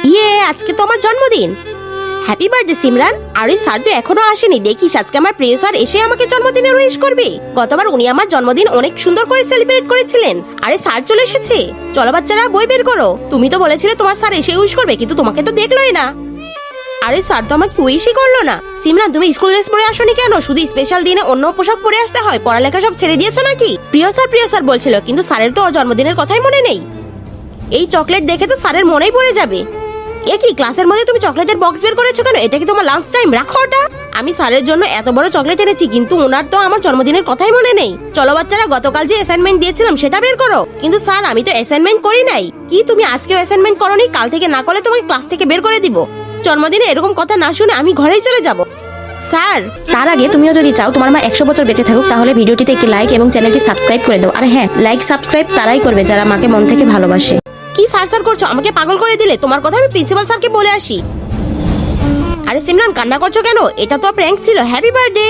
আজকে তো আমার জন্মদিন। Happy birthday Simran. আরে স্যার তো এখনো আসেনি, দেখিস আজকে আমার প্রিয় স্যার এসে আমাকে জন্মদিনের উইশ করবে। গতবার উনি আমার জন্মদিন অনেক সুন্দর করে সেলিব্রেট করেছিলেন। আরে স্যার চলে এসেছে, চলো বাচ্চারা বই বের করো। তুমি তো বলেছিলে তোমার স্যার এসে উইশ করবে, কিন্তু তোমাকে তো দেখলোই না। আরে স্যার তো আমাকে উইশই করলো না। সিমরান তুমি স্কুল ড্রেস পরে আসোনি কেন? শুধু স্পেশাল দিনে অন্য পোশাক পরে আসতে হয়? পড়ালেখা সব ছেড়ে দিয়েছো নাকি? প্রিয় স্যার বলছিল, কিন্তু স্যারের তো ওর জন্মদিনের কথাই মনে নেই। এই চকলেট দেখে তো স্যারের মনেই পড়ে যাবে। এ কি, ক্লাসের মধ্যে তুমি চকলেটের বক্স বের করেছো কেন? এটা কি তোমার লাঞ্চ টাইম? রাখো ওটা। আমি স্যারের জন্য এত বড় চকলেট এনেছি, কিন্তু ওনার তো আমার জন্মদিনের কথাই মনে নেই। চলো বাচ্চারা, গতকাল যে অ্যাসাইনমেন্ট দিয়েছিলাম সেটা বের করো। কিন্তু স্যার আমি তো অ্যাসাইনমেন্ট করি নাই। কি তুমি আজকেও অ্যাসাইনমেন্ট করোনি? কাল থেকে না করলে তোমাকে ক্লাস থেকে বের করে দিব। জন্মদিনে এরকম কথা না শুনে আমি ঘরেই চলে যাব। স্যার, তার আগে তুমিও যদি চাও তোমার মা 100 বছর বেঁচে থাকুক, তাহলে ভিডিওটিতে একটি লাইক এবং চ্যানেলটি সাবস্ক্রাইব করে দাও। আর হ্যাঁ, লাইক সাবস্ক্রাইব তারাই করবে যারা মাকে মন থেকে ভালোবাসে। কি স্যার করছো? আমাকে পাগল করে দিলে। তোমার কথা আমি প্রিন্সিপাল স্যারকে বলে আসি। আরে সিমরান কান্না করছো কেন? এটা তো প্র্যাঙ্ক ছিল। Happy birthday.